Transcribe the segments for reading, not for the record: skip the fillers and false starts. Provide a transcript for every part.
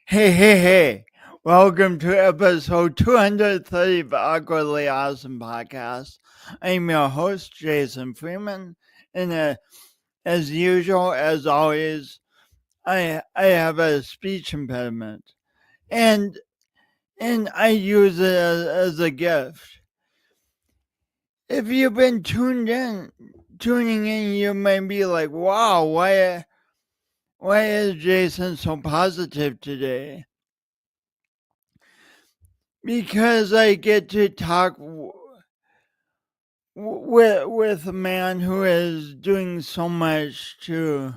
Hey. Welcome to episode 230 of Awkwardly Awesome Podcast. I'm your host, Jason Freeman, and as usual, as always, I have a speech impediment, and I use it as a gift. If you've been tuning in, you might be like, wow, why is Jason so positive today? Because I get to talk with a man who is doing so much to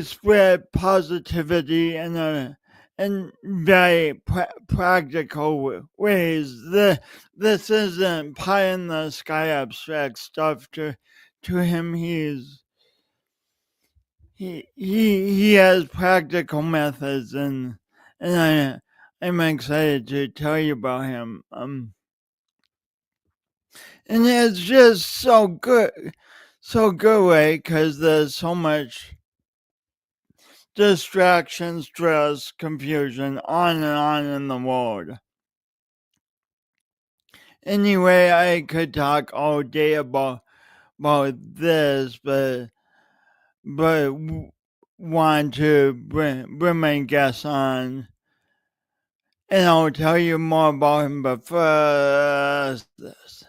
spread positivity in very practical ways. This isn't pie in the sky abstract stuff. To him, he has practical methods, and I'm excited to tell you about him. And it's just so good, right? Because there's so much distraction, stress, confusion, on and on in the world. Anyway, I could talk all day about this, but want to bring my guests on, and I'll tell you more about him. But first, this.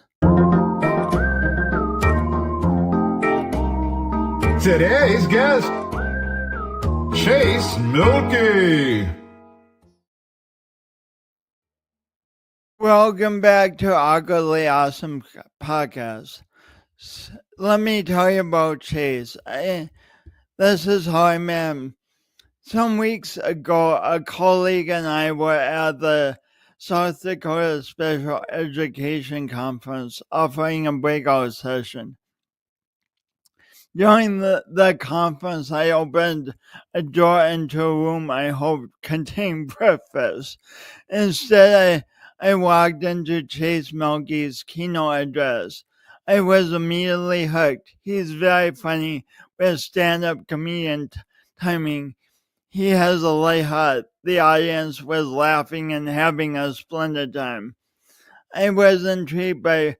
Today's guest, Chase Mielke. Welcome back to Awkwardly Awesome Podcast. Let me tell you about Chase. This is how I met him. Some weeks ago, a colleague and I were at the South Dakota Special Education Conference offering a breakout session. During the conference, I opened a door into a room I hoped contained breakfast. Instead, I walked into Chase Mielke's keynote address. I was immediately hooked. He's very funny with stand-up comedian timing. He has a light heart. The audience was laughing and having a splendid time. I was intrigued by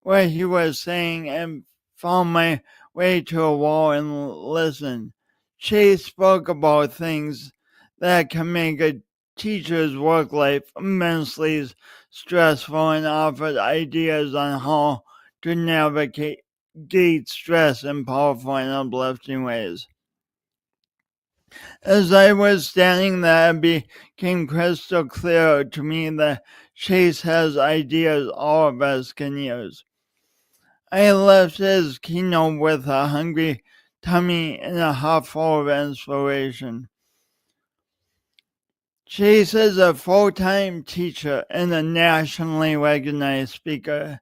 what he was saying and found my way to a wall and listened. Chase spoke about things that can make a teacher's work life immensely stressful and offered ideas on how to navigate stress in powerful and uplifting ways. As I was standing there, it became crystal clear to me that Chase has ideas all of us can use. I left his keynote with a hungry tummy and a heart full of inspiration. Chase is a full-time teacher and a nationally recognized speaker.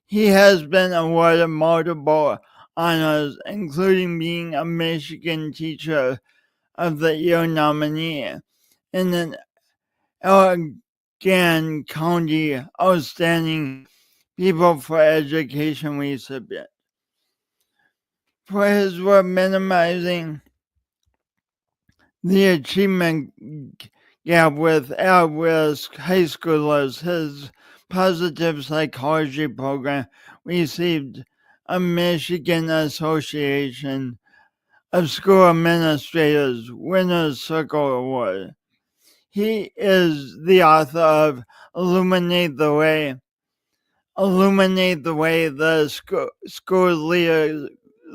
He has been awarded multiple honors, including being a Michigan Teacher of the Year nominee and an Allegan County Outstanding People for Education recipient. For his work minimizing the achievement gap with at-risk high schoolers, his positive psychology program received a Michigan Association of School Administrators Winner's Circle Award. He is the author of Illuminate the Way, the school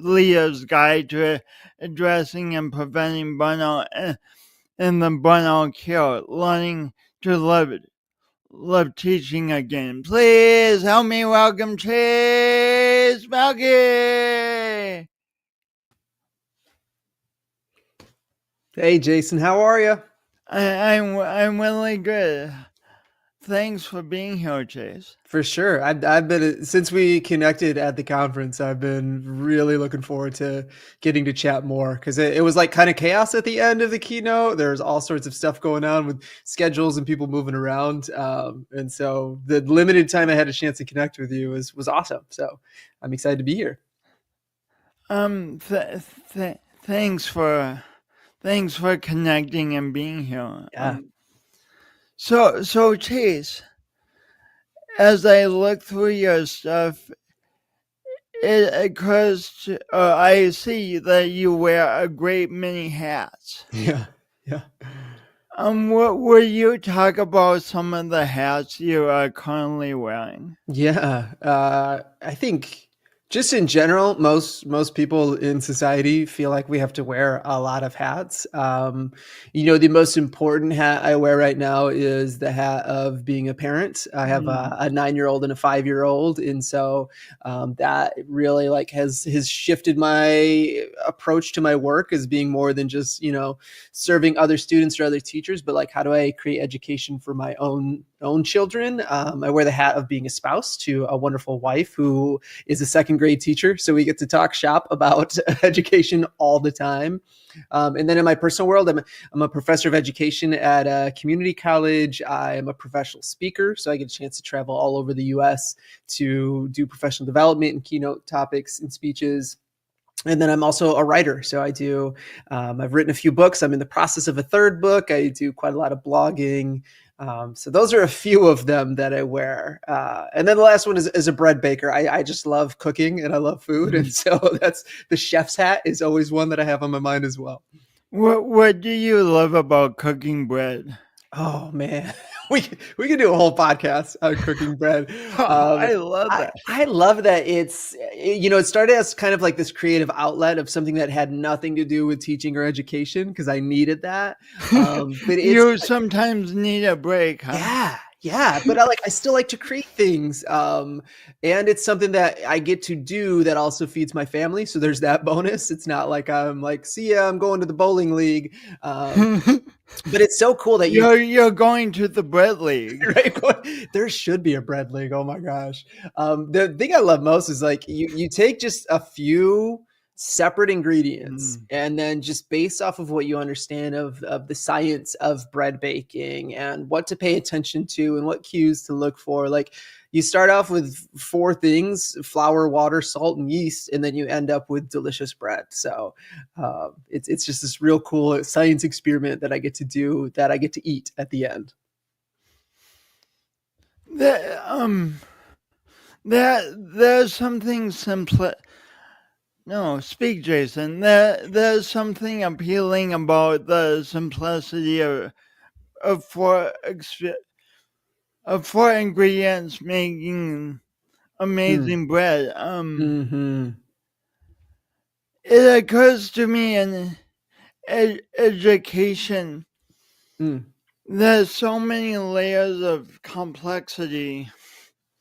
leader's guide to addressing and preventing burnout and the burnout cure, learning to love teaching again. Please help me welcome Chase Mielke. Hey Jason, how are you? I'm really good. Thanks for being here, Chase. For sure. I've been, since we connected at the conference, I've been really looking forward to getting to chat more because it was like kind of chaos at the end of the keynote. There's all sorts of stuff going on with schedules and people moving around. And so the limited time I had a chance to connect with you was awesome. So I'm excited to be here. Thanks for connecting and being here. Yeah. So Chase, as I look through your stuff, it occurs to, I see that you wear a great many hats. Yeah. Yeah. What will you talk about some of the hats you are currently wearing? Yeah, I think just in general, most people in society feel like we have to wear a lot of hats. The most important hat I wear right now is the hat of being a parent. I have Mm. a 9-year-old and a 5-year-old, and so that really like has shifted my approach to my work as being more than just serving other students or other teachers, but like how do I create education for my own children. I wear the hat of being a spouse to a wonderful wife who is a second grade teacher. So we get to talk shop about education all the time. And then in my personal world, I'm a professor of education at a community college. I am a professional speaker. So I get a chance to travel all over the US to do professional development and keynote topics and speeches. And then I'm also a writer. So I've written a few books. I'm in the process of a third book. I do quite a lot of blogging. So those are a few of them that I wear. And then the last one is a bread baker. I just love cooking and I love food. And so that's the chef's hat is always one that I have on my mind as well. What do you love about cooking bread? Oh man, we could do a whole podcast on cooking bread. I love I, that. I love that it started as kind of like this creative outlet of something that had nothing to do with teaching or education because I needed that. But it's You sometimes need a break, huh? yeah, but I still like to create things. And it's something that I get to do that also feeds my family. So there's that bonus. It's not like I'm like, see ya, I'm going to the bowling league. But it's so cool that You're going to the bread league. right? There should be a bread league. Oh my gosh. The thing I love most is like you take just a few separate ingredients and then just based off of what you understand of the science of bread baking and what to pay attention to and what cues to look for. Like you start off with 4 things: flour, water, salt, and yeast, and then you end up with delicious bread. So it's just this real cool science experiment that I get to do, that I get to eat at the end. There's something simple. No, speak, Jason. There's something appealing about the simplicity of four ingredients making amazing bread. Mm-hmm. It occurs to me in education. There's so many layers of complexity.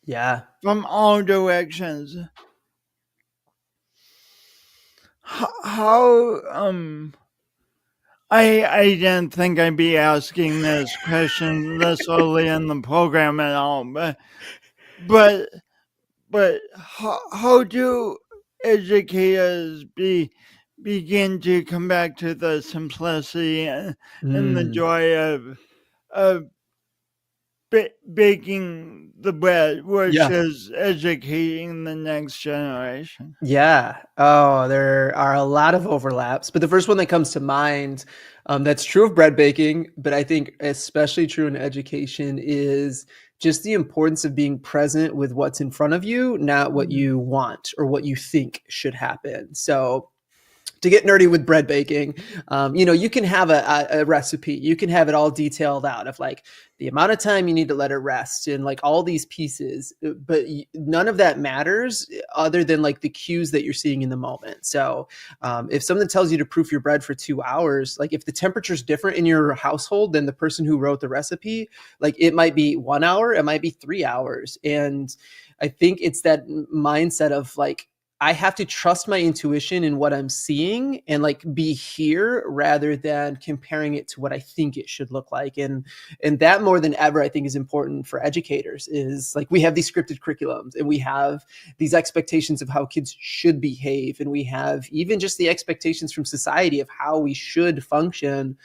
Yeah. From all directions. How I didn't think I'd be asking this question this early in the program at all, but how do educators begin to come back to the simplicity and the joy of baking the bread, which is educating the next generation? Yeah. Oh, there are a lot of overlaps, but the first one that comes to mind, that's true of bread baking, but I think especially true in education, is just the importance of being present with what's in front of you, not what you want or what you think should happen. So to get nerdy with bread baking, you can have a recipe. You can have it all detailed out of like the amount of time you need to let it rest and like all these pieces, but none of that matters other than like the cues that you're seeing in the moment. So if someone tells you to proof your bread for 2 hours, like if the temperature is different in your household than the person who wrote the recipe, like it might be 1 hour, it might be 3 hours. And I think it's that mindset of like, I have to trust my intuition in what I'm seeing and like be here rather than comparing it to what I think it should look like. And that more than ever, I think is important for educators is like, we have these scripted curriculums and we have these expectations of how kids should behave. And we have even just the expectations from society of how we should function.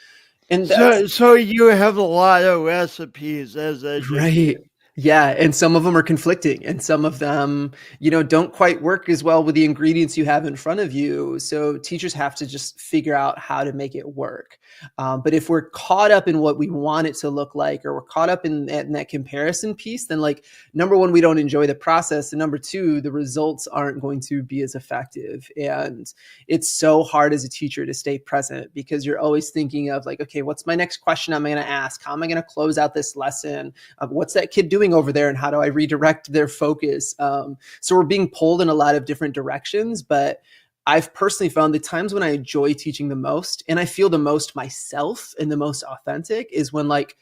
And so you have a lot of recipes as educators. right. Yeah, and some of them are conflicting, and some of them, don't quite work as well with the ingredients you have in front of you. So teachers have to just figure out how to make it work. But if we're caught up in what we want it to look like, or we're caught up in that comparison piece, then like number one, we don't enjoy the process, and number two, the results aren't going to be as effective. And it's so hard as a teacher to stay present because you're always thinking of like, okay, what's my next question I'm going to ask? How am I going to close out this lesson? What's that kid doing over there, and how do I redirect their focus? So we're being pulled in a lot of different directions, but I've personally found the times when I enjoy teaching the most and I feel the most myself and the most authentic is when like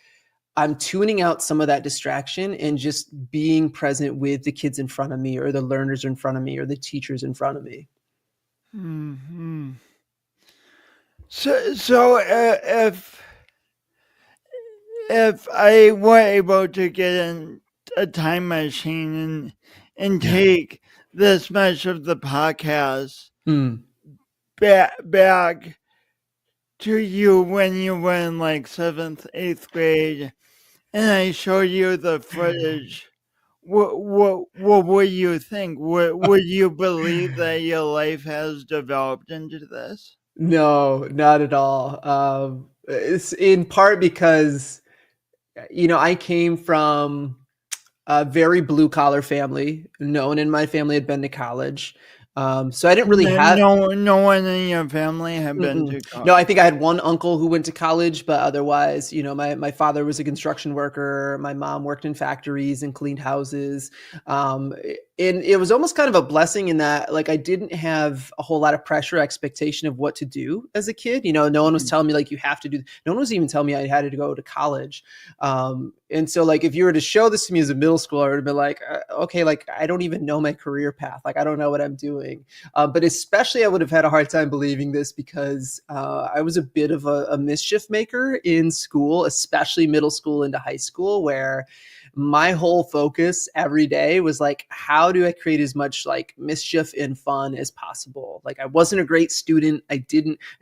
I'm tuning out some of that distraction and just being present with the kids in front of me, or the learners in front of me, or the teachers in front of me. Mm-hmm. So if I were able to get in a time machine and Yeah. take this much of the podcast Mm. back to you when you were in like 7th, 8th grade, and I show you the footage, what would you think? Would you believe that your life has developed into this? No, not at all. It's in part because, I came from a very blue collar family. No one in my family had been to college. So I didn't really have. No one in your family had been Mm-mm. to No, I college. think I had one uncle who went to college, but otherwise, my father was a construction worker. My mom worked in factories and cleaned houses. Um, and it was almost kind of a blessing in that, like, I didn't have a whole lot of pressure, expectation of what to do as a kid. No one was telling me like you have to do. No one was even telling me I had to go to college. And so, like, if you were to show this to me as a middle schooler, I would have been like, okay, like I don't even know my career path. Like, I don't know what I'm doing. But especially, I would have had a hard time believing this because I was a bit of a mischief maker in school, especially middle school into high school, where my whole focus every day was like, how do I create as much like mischief and fun as possible? Like, I wasn't a great student. I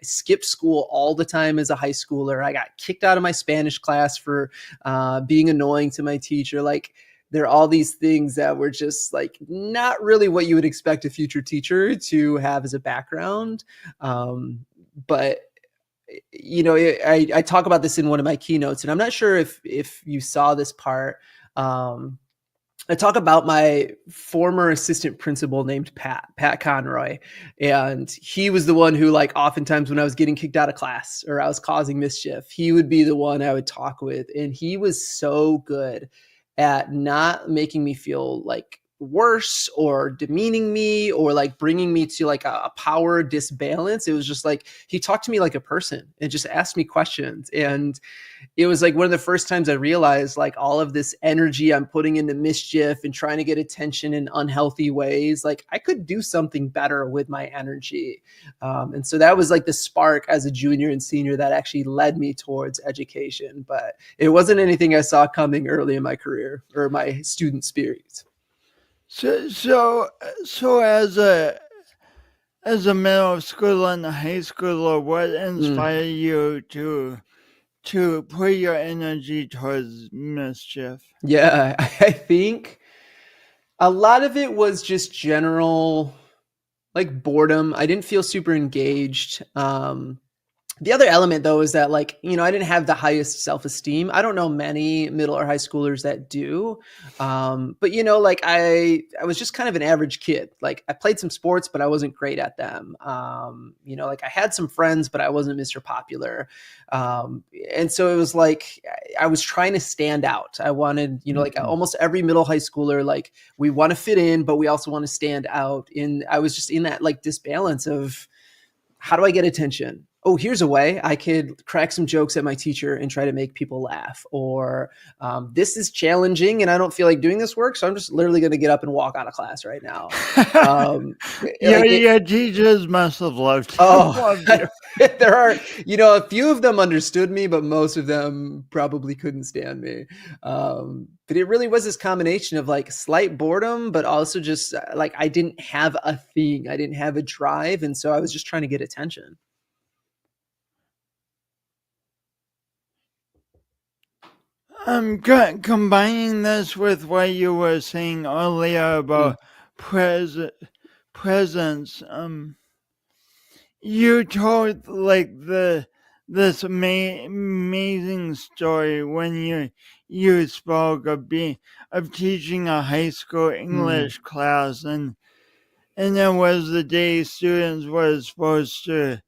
skipped school all the time as a high schooler. I got kicked out of my Spanish class for being annoying to my teacher. Like, there are all these things that were just like not really what you would expect a future teacher to have as a background. But I talk about this in one of my keynotes, and I'm not sure if you saw this part. I talk about my former assistant principal named Pat Conroy. And he was the one who, like, oftentimes when I was getting kicked out of class or I was causing mischief, he would be the one I would talk with. And he was so good at not making me feel like worse or demeaning me or like bringing me to like a power disbalance. It was just like he talked to me like a person and just asked me questions. And it was like one of the first times I realized like all of this energy I'm putting into mischief and trying to get attention in unhealthy ways, like I could do something better with my energy. And so that was like the spark as a junior and senior that actually led me towards education. But it wasn't anything I saw coming early in my career or my student spirit. So as a middle schooler and a high schooler, what Mm. inspired you to put your energy towards mischief? Yeah, I think a lot of it was just general like boredom. I didn't feel super engaged. The other element though is that like, I didn't have the highest self-esteem. I don't know many middle or high schoolers that do. But like I was just kind of an average kid. Like I played some sports, but I wasn't great at them. Like I had some friends, but I wasn't Mr. Popular. And so it was like I was trying to stand out. I wanted, like Mhm. almost every middle high schooler, like we want to fit in, but we also want to stand out. And I was just in that like disbalance of how do I get attention? Oh, here's a way I could crack some jokes at my teacher and try to make people laugh. Or this is challenging and I don't feel like doing this work. So I'm just literally going to get up and walk out of class right now. Um, like it, Your teachers must have loved oh, loved you. there are, a few of them understood me, but most of them probably couldn't stand me. But it really was this combination of like slight boredom, but also just like I didn't have a thing, I didn't have a drive. And so I was just trying to get attention. Combining this with what you were saying earlier Mm, about pres- presence, you told like this amazing story when you spoke of teaching a high school mm, English class, and it was the day students were supposed to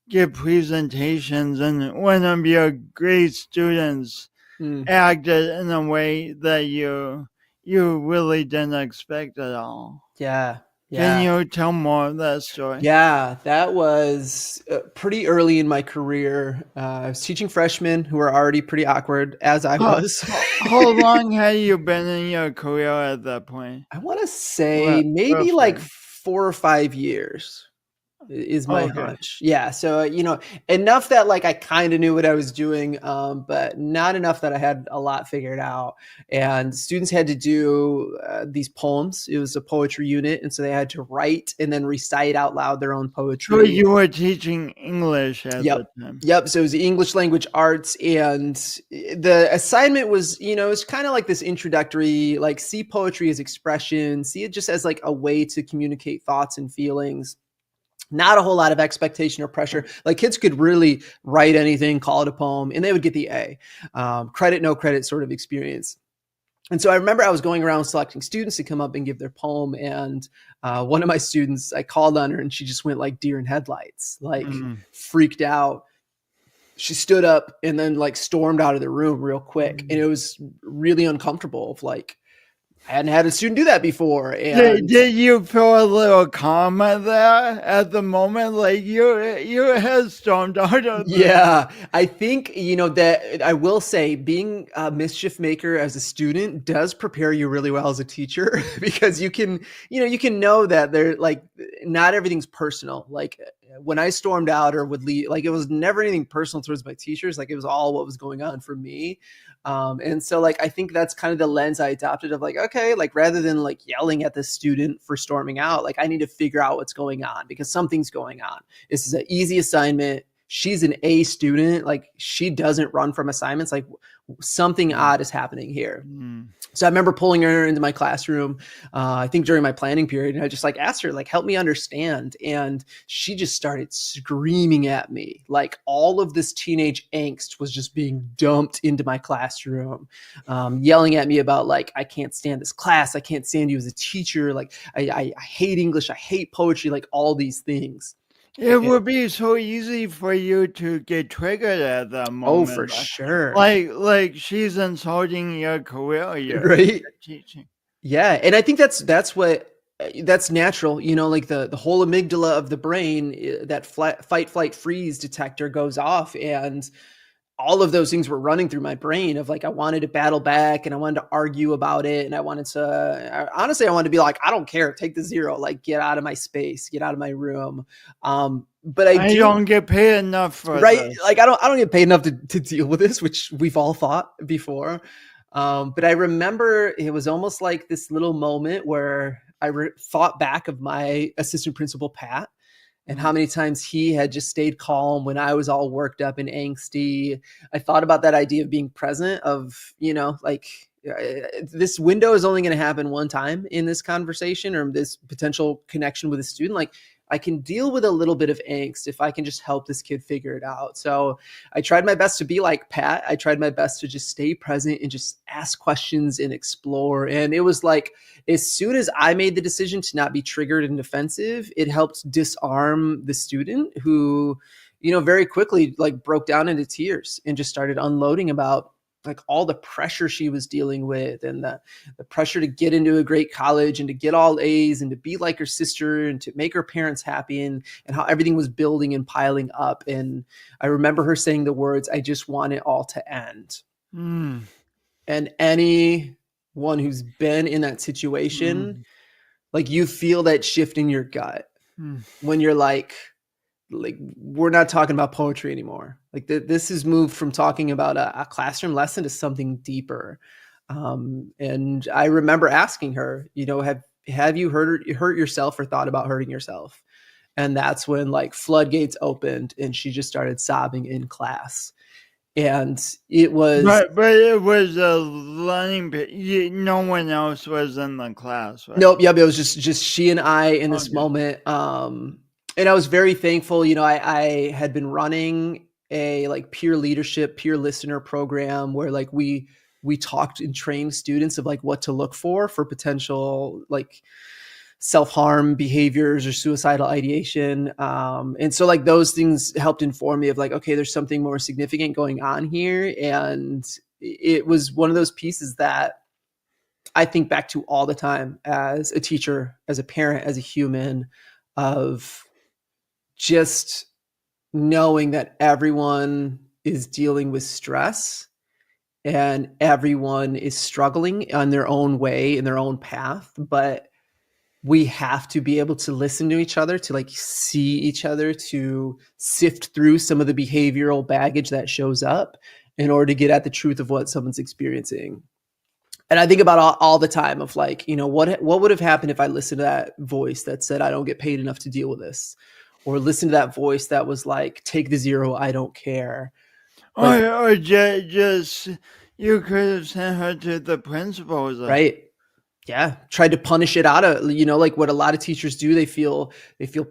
give presentations, and one of your great students mm. acted in a way that you really didn't expect at all. Yeah, Can yeah. you tell more of that story? Yeah, that was pretty early in my career. I was teaching freshmen who were already pretty awkward, as I How, was. how long had you been in your career at that point? I want to say maybe like Roughly. 4 or 5 years is my Okay. hunch. Yeah, so, enough that, like, I kinda knew what I was doing, but not enough that I had a lot figured out, and students had to do, these poems. It was a poetry unit, and so they had to write and then recite out loud their own So poetry. you were teaching English at the Yep. time. Yep, so it was English language arts, and the assignment was, it's kinda like this introductory, like, see poetry as expression, see it just as, like, a way to communicate thoughts and feelings. Not a whole lot of expectation or pressure. Like, kids could really write anything, call it a poem, and they would get the A. Credit, no credit sort of experience. And so I remember I was going around selecting students to come up and give their poem. And one of my students, I called on her and she just went like deer in headlights, like Mm. freaked out. She stood up and then like stormed out of the room real quick. And it was really uncomfortable. Of like, I hadn't had a student do that before. And Did you feel a little calmer there at the moment? Like you had stormed out of the. yeah, I think, that I will say being a mischief maker as a student does prepare you really well as a teacher because you can know that they're like, not everything's personal. Like when I stormed out or would leave, like it was never anything personal towards my teachers. Like it was all what was going on for me. And so like, I think that's kind of the lens I adopted of like, okay, like rather than like yelling at the student for storming out, like I need to figure out what's going on because something's going on. This is an easy assignment. She's an A student. Like she doesn't run from assignments. Like something odd is happening here. Mm. So I remember pulling her into my classroom, I think during my planning period, and I just like asked her, like, help me understand. And she just started screaming at me. Like all of this teenage angst was just being dumped into my classroom, yelling at me about like, I can't stand this class. I can't stand you as a teacher. Like I hate English. I hate poetry, like all these things. It would be so easy for you to get triggered at that Oh, for moment. sure. Like she's insulting your career, your Right. teaching. Yeah, and I think that's what that's natural, like the whole amygdala of the brain, that fight, flight, freeze detector goes off, and all of those things were running through my brain of like I wanted to battle back and I wanted to argue about it and I wanted to honestly I wanted to be like I don't care, take the zero, like get out of my space, get out of my room. But I I do don't get paid enough for right, this. like I don't get paid enough to deal with this, which we've all thought before. But I remember it was almost like this little moment where I thought back of my assistant principal, Pat, and how many times he had just stayed calm when I was all worked up and angsty. I thought about that idea of being present, of, like this window is only going to happen one time in this conversation or this potential connection with a student. Like I can deal with a little bit of angst if I can just help this kid figure it out. So I tried my best to be like Pat. I tried my best to just stay present and just ask questions and explore. And it was like, as soon as I made the decision to not be triggered and defensive, it helped disarm the student who, very quickly like broke down into tears and just started unloading about like all the pressure she was dealing with and the pressure to get into a great college and to get all A's and to be like her sister and to make her parents happy and how everything was building and piling up. And I remember her saying the words, I just want it all to end. Mm. And anyone who's been in that situation, like you feel that shift in your gut when you're like we're not talking about poetry anymore. Like this has moved from talking about a classroom lesson to something deeper. And I remember asking her, have you hurt yourself or thought about hurting yourself? And that's when like floodgates opened and she just started sobbing in class. And it was but it was a learning. No one else was in the class, right? Nope. Yep. It was just she and I in this Okay. moment. And I was very thankful. I had been running a like peer leadership, peer listener program where like we talked and trained students of like what to look for potential like self-harm behaviors or suicidal ideation. And so like those things helped inform me of like, okay, there's something more significant going on here. And it was one of those pieces that I think back to all the time as a teacher, as a parent, as a human, of just knowing that everyone is dealing with stress and everyone is struggling on their own way, in their own path. But we have to be able to listen to each other, to like see each other, to sift through some of the behavioral baggage that shows up in order to get at the truth of what someone's experiencing. And I think about all the time of like, what would have happened if I listened to that voice that said, I don't get paid enough to deal with this, or listen to that voice that was like, take the 0, I don't care. But, or just you could have sent her to the principal's. Right. Yeah. Tried to punish it out of, like what a lot of teachers do. They feel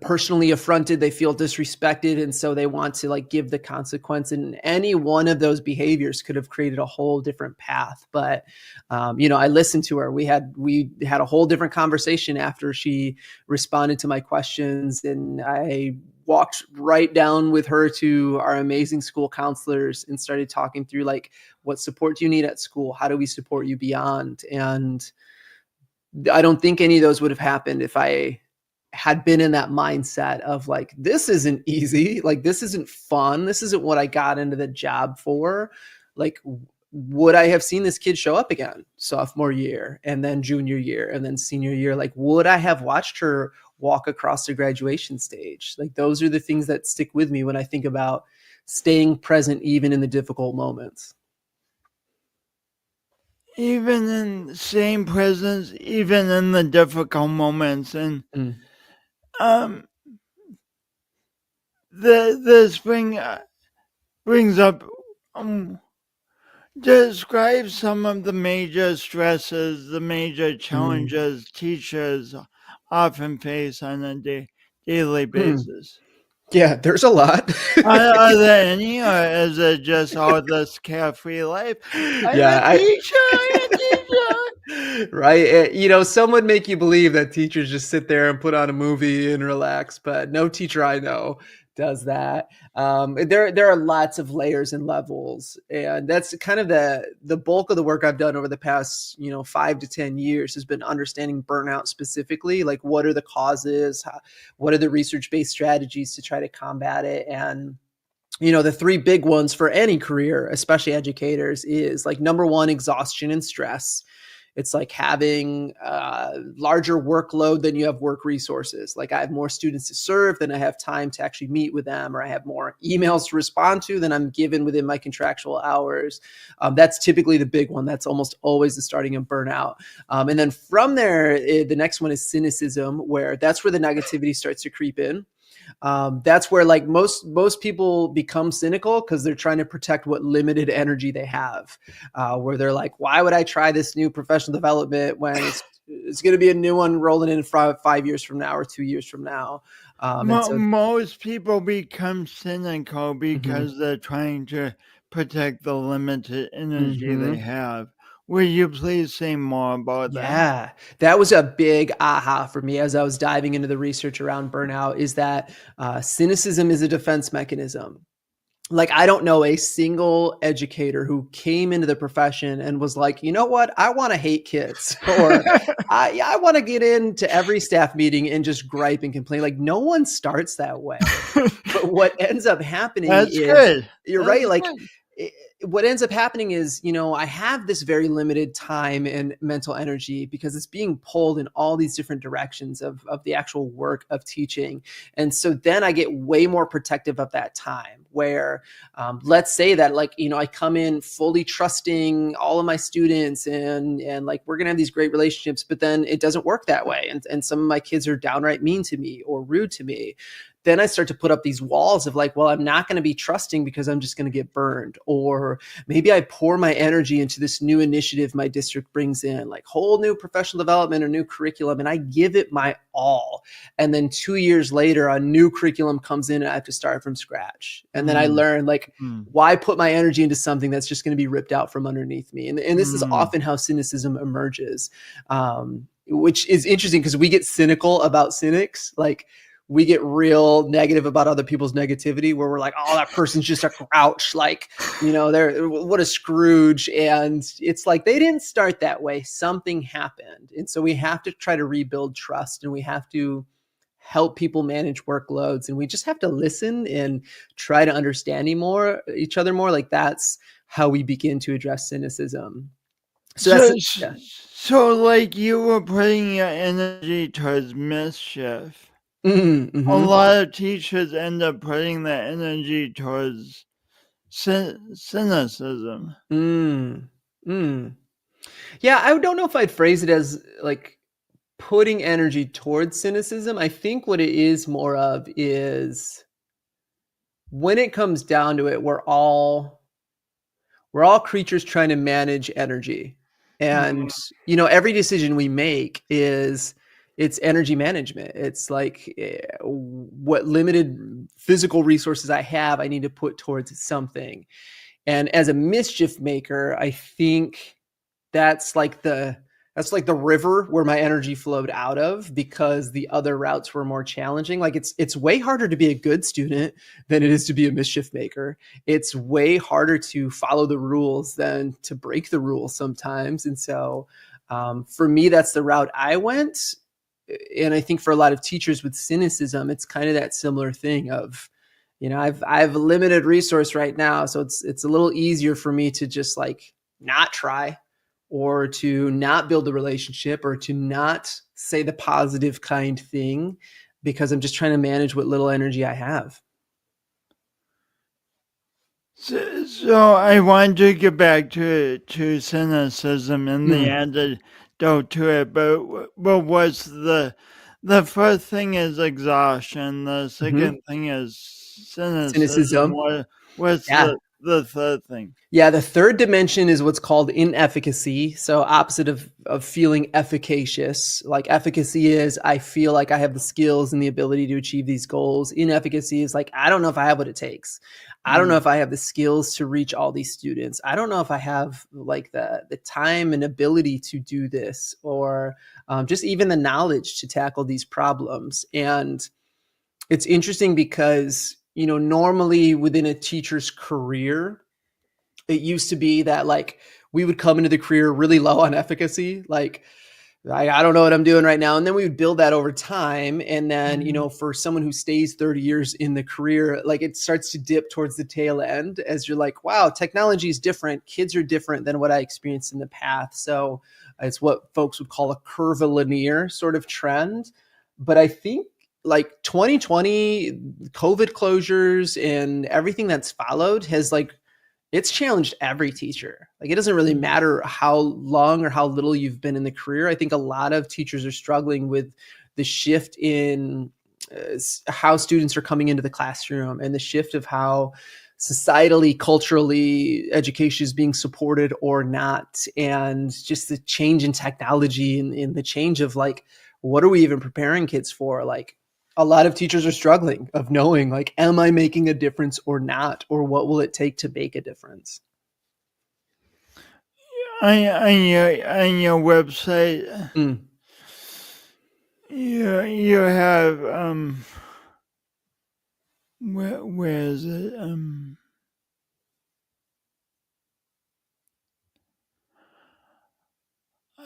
personally affronted. They feel disrespected. And so they want to like give the consequence, and any one of those behaviors could have created a whole different path. But, I listened to her. We had a whole different conversation after she responded to my questions, and I walked right down with her to our amazing school counselors and started talking through like, what support do you need at school? How do we support you beyond? And I don't think any of those would have happened if I had been in that mindset of like, this isn't easy. Like, this isn't fun. This isn't what I got into the job for. Like, would I have seen this kid show up again sophomore year and then junior year and then senior year? Like, would I have watched her walk across the graduation stage? Like, those are the things that stick with me when I think about staying present, even in the difficult moments. Even in same presence, even in the difficult moments. And this brings up, describe some of the major stresses, the major challenges teachers often face on a daily basis. Yeah, there's a lot. Are there any, or is it just all this carefree life? I'm a teacher. Right. Some would make you believe that teachers just sit there and put on a movie and relax, but no teacher I know does that. There are lots of layers and levels, and that's kind of the bulk of the work I've done over the past 5 to 10 years has been understanding burnout specifically. Like, what are the causes? What are the research-based strategies to try to combat it? And the 3 big ones for any career, especially educators, is like number 1, exhaustion and stress. It's like having a larger workload than you have work resources. Like, I have more students to serve than I have time to actually meet with them, or I have more emails to respond to than I'm given within my contractual hours. That's typically the big one. That's almost always the starting of burnout. And then from there, the next one is cynicism, where that's where the negativity starts to creep in. That's where like most people become cynical because they're trying to protect what limited energy they have, where they're like, why would I try this new professional development when it's going to be a new one rolling in 5 years from now or 2 years from now? Most people become cynical because they're trying to protect the limited energy they have. Will you please say more about that? Yeah, that was a big aha for me as I was diving into the research around burnout, is that cynicism is a defense mechanism. Like, I don't know a single educator who came into the profession and was like, you know what, I want to hate kids, or I want to get into every staff meeting and just gripe and complain. Like, no one starts that way. But what ends up happening That's is, good. you're That's right. Like, good. what ends up happening is, I have this very limited time and mental energy because it's being pulled in all these different directions of the actual work of teaching. And so then I get way more protective of that time where, let's say that, like, I come in fully trusting all of my students and like, we're going to have these great relationships, but then it doesn't work that way. And some of my kids are downright mean to me or rude to me. Then I start to put up these walls of like, well, I'm not going to be trusting because I'm just going to get burned. Or maybe I pour my energy into this new initiative my district brings in, like whole new professional development or new curriculum, and I give it my all. And then 2 years later, a new curriculum comes in and I have to start from scratch. And then I learn, like, why put my energy into something that's just going to be ripped out from underneath me? And this is often how cynicism emerges, which is interesting because we get cynical about cynics. Like, we get real negative about other people's negativity where we're like, oh, that person's just a grouch. Like, they're what a Scrooge. And it's like, they didn't start that way. Something happened. And so we have to try to rebuild trust, and we have to help people manage workloads, and we just have to listen and try to understand each other more. Like, that's how we begin to address cynicism. So like, you were putting your energy towards mischief. Mm-hmm. A lot of teachers end up putting their energy towards cynicism. Yeah, I don't know if I'd phrase it as like putting energy towards cynicism. I think what it is more of is, when it comes down to it, we're all creatures trying to manage energy. And, every decision we make it's energy management. It's like, what limited physical resources I have, I need to put towards something. And as a mischief maker, I think that's like the river where my energy flowed out of, because the other routes were more challenging. Like, it's way harder to be a good student than it is to be a mischief maker. It's way harder to follow the rules than to break the rules sometimes. And so, for me, that's the route I went. And I think for a lot of teachers with cynicism, it's kind of that similar thing of, I've a limited resource right now, so it's a little easier for me to just like not try, or to not build a relationship, or to not say the positive kind thing, because I'm just trying to manage what little energy I have. So I want to get back to cynicism and the antidote to it, but what's the first thing is exhaustion. The second thing is cynicism. What's the third thing? Yeah, the third dimension is what's called inefficacy. So opposite of feeling efficacious. Like, efficacy is, I feel like I have the skills and the ability to achieve these goals. Inefficacy is like, I don't know if I have what it takes. I don't know if I have the skills to reach all these students. I don't know if I have like the time and ability to do this, or just even the knowledge to tackle these problems. And it's interesting because, normally within a teacher's career, it used to be that like we would come into the career really low on efficacy. Like, I don't know what I'm doing right now. And then we would build that over time. And then, for someone who stays 30 years in the career, like, it starts to dip towards the tail end as you're like, wow, technology is different. Kids are different than what I experienced in the past. So it's what folks would call a curvilinear sort of trend. But I think like 2020, COVID closures and everything that's followed has like, it's challenged every teacher. Like, it doesn't really matter how long or how little you've been in the career. I think a lot of teachers are struggling with the shift in how students are coming into the classroom, and the shift of how societally, culturally, education is being supported or not. And just the change in technology and the change of like, what are we even preparing kids for? Like, a lot of teachers are struggling of knowing, like, am I making a difference or not? Or what will it take to make a difference? On your website, you have, where is it?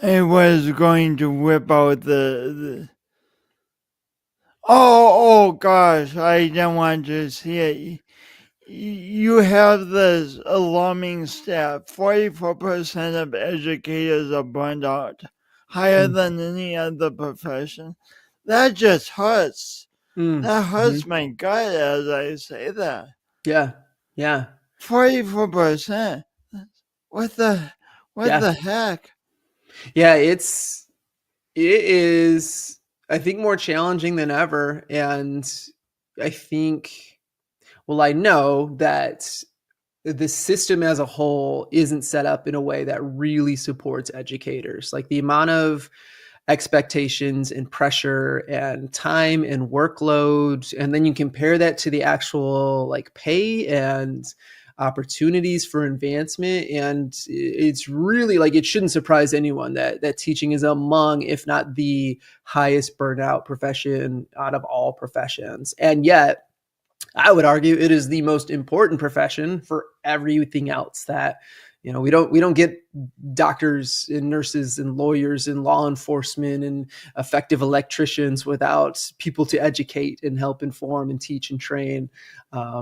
I was going to whip out the oh gosh, I don't want to see it. you have this alarming stat: 44% of educators are burned out, higher Mm. than any other profession. That just hurts. Mm. That hurts Mhm. my gut as I say that. Yeah. Yeah. 44%. What the what Yeah. the heck? Yeah, it is, I think, more challenging than ever, and I think, well, I know that the system as a whole isn't set up in a way that really supports educators. Like the amount of expectations and pressure and time and workload, and then you compare that to the actual like pay and opportunities for advancement, and it's really like, it shouldn't surprise anyone that teaching is among, if not the highest burnout profession out of all professions. And yet I would argue it is the most important profession for everything else. That, we don't get doctors and nurses and lawyers and law enforcement and effective electricians without people to educate and help inform and teach and train.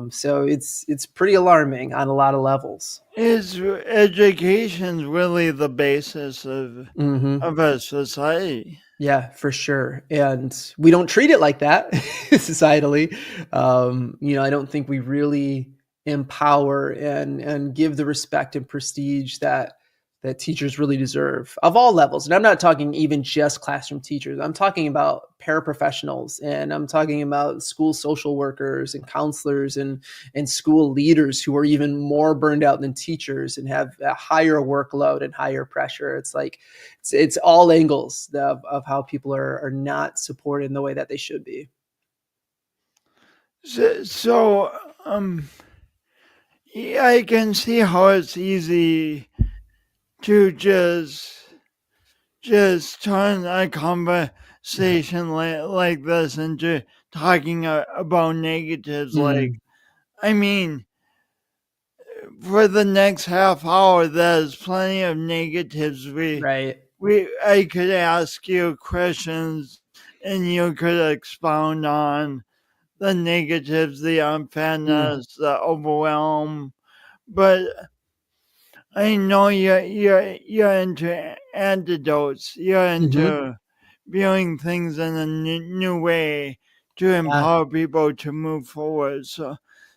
So it's pretty alarming on a lot of levels. Is education really the basis Hmm. of a society? Yeah, for sure. And we don't treat it like that societally. I don't think we really empower and give the respect and prestige that teachers really deserve of all levels. And I'm not talking even just classroom teachers. I'm talking about paraprofessionals, and I'm talking about school social workers and counselors and school leaders who are even more burned out than teachers and have a higher workload and higher pressure. It's like it's all angles of how people are not supported in the way that they should be. So, yeah, I can see how it's easy to just turn a conversation like this into talking about negatives. Like, Mm, I mean, for the next half hour, there's plenty of negatives. right. I could ask you questions, and you could expound on the negatives, the Mm, unfairness, the overwhelm. But I know you're into antidotes. You're mhm. into viewing things in a new way to Yeah. empower people to move forward.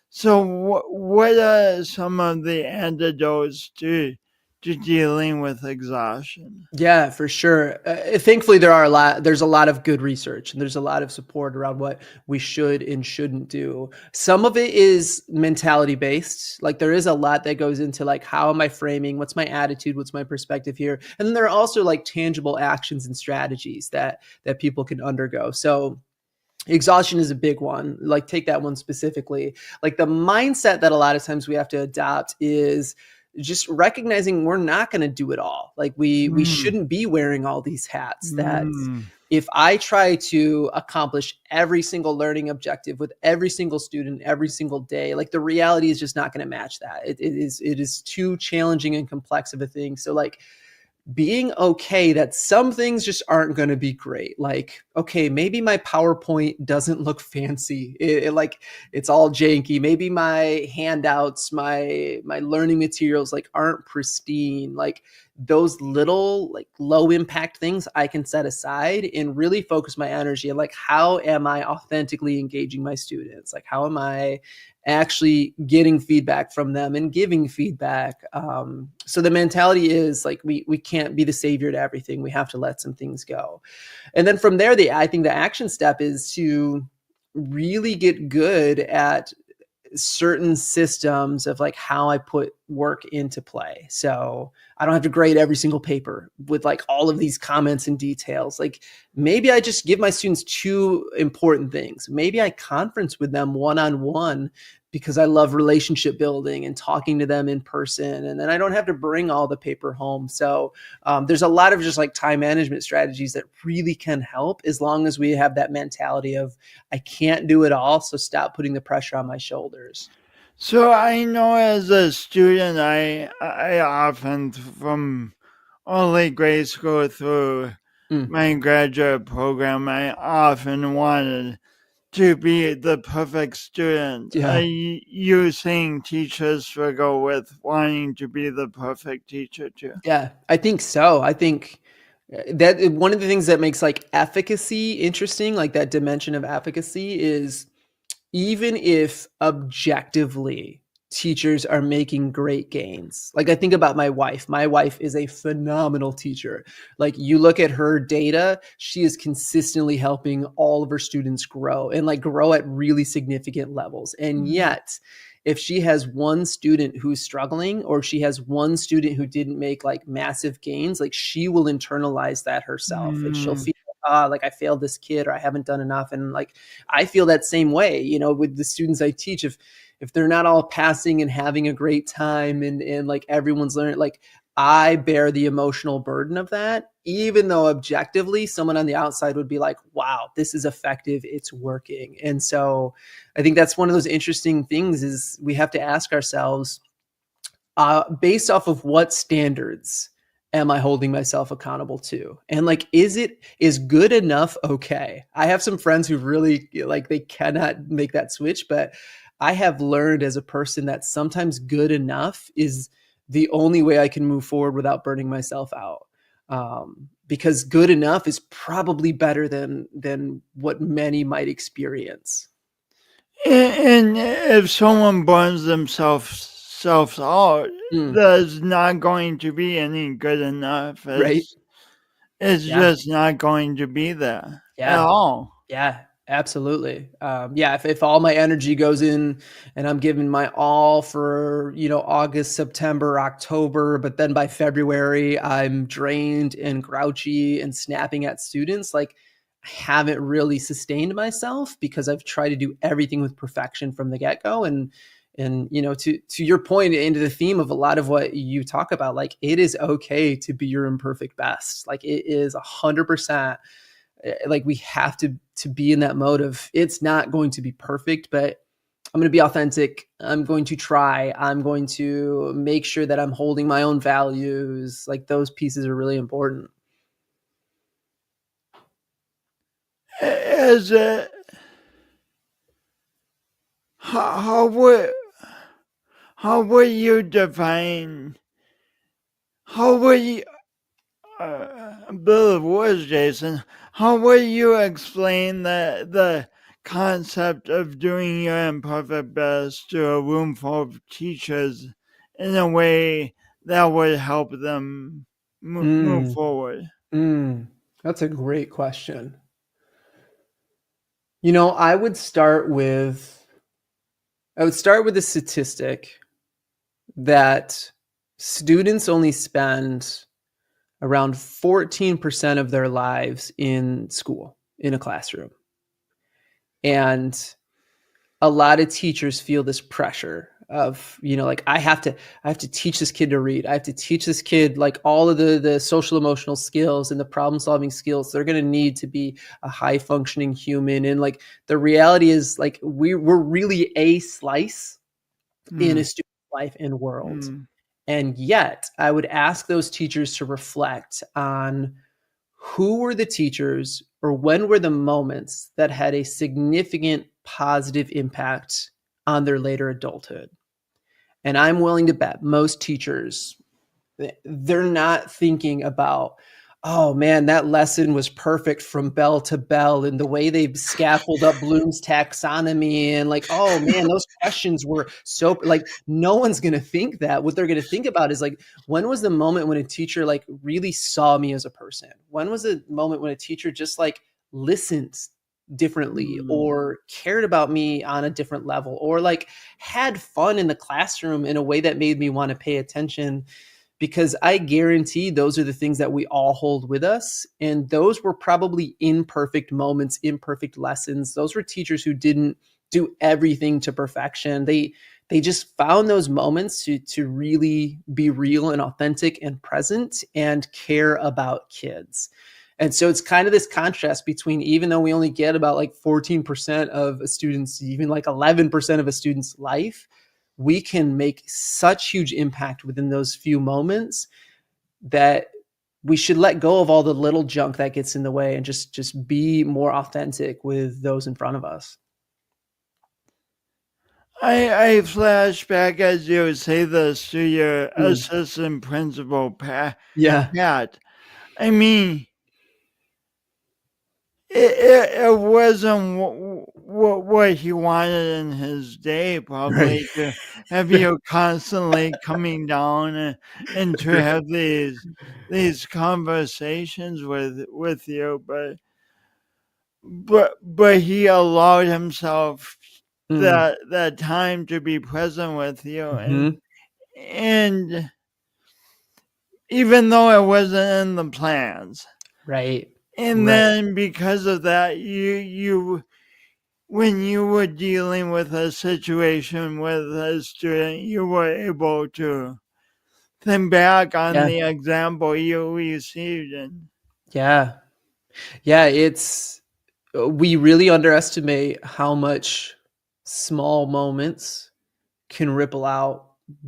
So what are some of the antidotes to dealing with exhaustion? Yeah, for sure. Thankfully, there's a lot of good research and there's a lot of support around what we should and shouldn't do. Some of it is mentality based. Like there is a lot that goes into like, how am I framing? What's my attitude? What's my perspective here? And then there are also like tangible actions and strategies that people can undergo. So exhaustion is a big one. Like take that one specifically. Like the mindset that a lot of times we have to adopt is just recognizing we're not going to do it all. Like we Mm, shouldn't be wearing all these hats. That mm. if I try to accomplish every single learning objective with every single student every single day, like the reality is just not going to match that. It is too challenging and complex of a thing. So like being okay that some things just aren't going to be great. Like, okay, maybe my PowerPoint doesn't look fancy. Like it's all janky. Maybe my handouts, my learning materials like aren't pristine. Like those little like low impact things I can set aside and really focus my energy on like, how am I authentically engaging my students? Like how am I actually getting feedback from them and giving feedback. So the mentality is like we can't be the savior to everything. We have to let some things go. And then from there, I think the action step is to really get good at certain systems of like how I put work into play. So I don't have to grade every single paper with like all of these comments and details. Like maybe I just give my students two important things. Maybe I conference with them one on one because I love relationship building and talking to them in person. And then I don't have to bring all the paper home. So there's a lot of just like time management strategies that really can help as long as we have that mentality of I can't do it all, so stop putting the pressure on my shoulders. So I know as a student, I often from early grade school through Mm, my graduate program, I often wanted to be the perfect student. Yeah. You saying teachers struggle with wanting to be the perfect teacher too? Yeah, I think so. I think that one of the things that makes like efficacy interesting, like that dimension of efficacy, is even if objectively teachers are making great gains. Like I think about my wife. My wife is a phenomenal teacher. Like you look at her data, she is consistently helping all of her students grow and like grow at really significant levels. And yet, if she has one student who's struggling or she has one student who didn't make like massive gains, like she will internalize that herself and she'll feel like I failed this kid or I haven't done enough. And like I feel that same way, you know, with the students I teach. If they're not all passing and having a great time and like everyone's learning, like I bear the emotional burden of that, even though objectively someone on the outside would be like, wow, this is effective, it's working. And so I think that's one of those interesting things is we have to ask ourselves, based off of what standards am I holding myself accountable to? And like, is good enough okay? I have some friends who really like, they cannot make that switch, but I have learned as a person that sometimes good enough is the only way I can move forward without burning myself out. Because good enough is probably better than what many might experience. And if someone burns themselves out, Mm, there's not going to be any good enough. right? It's Yeah. just not going to be there at Yeah. all. Yeah, absolutely. Yeah, if all my energy goes in and I'm giving my all for, you know, August, September, October, but then by February I'm drained and grouchy and snapping at students, like I haven't really sustained myself because I've tried to do everything with perfection from the get-go. And you know, to your point, into the theme of a lot of what you talk about, like it is okay to be your imperfect best. Like it is 100%. Like we have to be in that mode of it's not going to be perfect, but I'm going to be authentic. I'm going to try. I'm going to make sure that I'm holding my own values. Like those pieces are really important. Is it how would you define how would you a bit of words, Jason? How would you explain the concept of doing your imperfect best to a room full of teachers in a way that would help them move Mm, forward? that's a great question. You know, I would start with the statistic that students only spend around 14% of their lives in school, in a classroom. And a lot of teachers feel this pressure of, you know, like I have to teach this kid to read. I have to teach this kid like all of the social emotional skills and the problem solving skills they're going to need to be a high functioning human. And like the reality is like we're really a slice in a Mm, student's life and world. mm, And yet I would ask those teachers to reflect on who were the teachers or when were the moments that had a significant positive impact on their later adulthood. And I'm willing to bet most teachers, they're not thinking about, oh man, that lesson was perfect from bell to bell and the way they scaffold up Bloom's taxonomy. And like, oh man, those questions were so like, no one's going to think that. What they're going to think about is like, when was the moment when a teacher like really saw me as a person? When was the moment when a teacher just like listened differently mm. or cared about me on a different level or like had fun in the classroom in a way that made me want to pay attention? Because I guarantee those are the things that we all hold with us. And those were probably imperfect moments, imperfect lessons. Those were teachers who didn't do everything to perfection. They just found those moments to really be real and authentic and present and care about kids. And so it's kind of this contrast between, even though we only get about like 14% of a student's, even like 11% of a student's life, we can make such huge impact within those few moments that we should let go of all the little junk that gets in the way and just be more authentic with those in front of us. I flash back as you say this to your Mm. assistant principal, Yeah. Pat. I mean, it wasn't what he wanted in his day, Right. probably, to have you constantly coming down and to Right. have these conversations with you, but he allowed himself Mm. that time to be present with you, Mhm. and even though it wasn't in the plans. Right. And Right. then because of that, you when you were dealing with a situation with a student, you were able to think back on Yeah. the example you received. And Yeah. Yeah, we really underestimate how much small moments can ripple out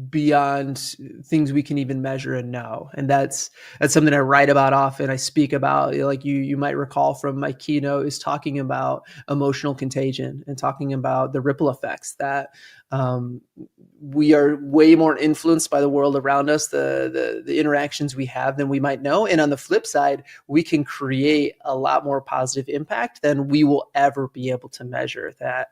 beyond things we can even measure and know. And that's something I write about often. I speak about, like you might recall from my keynote, is talking about emotional contagion and talking about the ripple effects that um, we are way more influenced by the world around us, the interactions we have, than we might know. And on the flip side, we can create a lot more positive impact than we will ever be able to measure. That,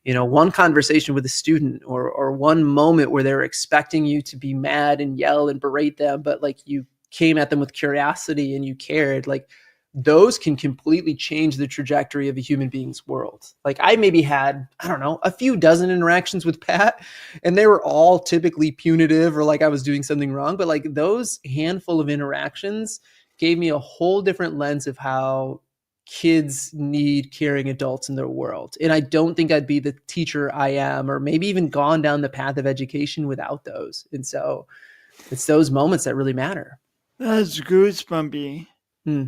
one conversation with a student, or one moment where they're expecting you to be mad and yell and berate them, but like you came at them with curiosity and you cared, like those can completely change the trajectory of a human being's world. Like I maybe had, I don't know, a few dozen interactions with Pat, and they were all typically punitive or like I was doing something wrong. But like those handful of interactions gave me a whole different lens of how kids need caring adults in their world. And I don't think I'd be the teacher I am, or maybe even gone down the path of education without those. And so it's those moments that really matter. that's goosebumpy. Hmm.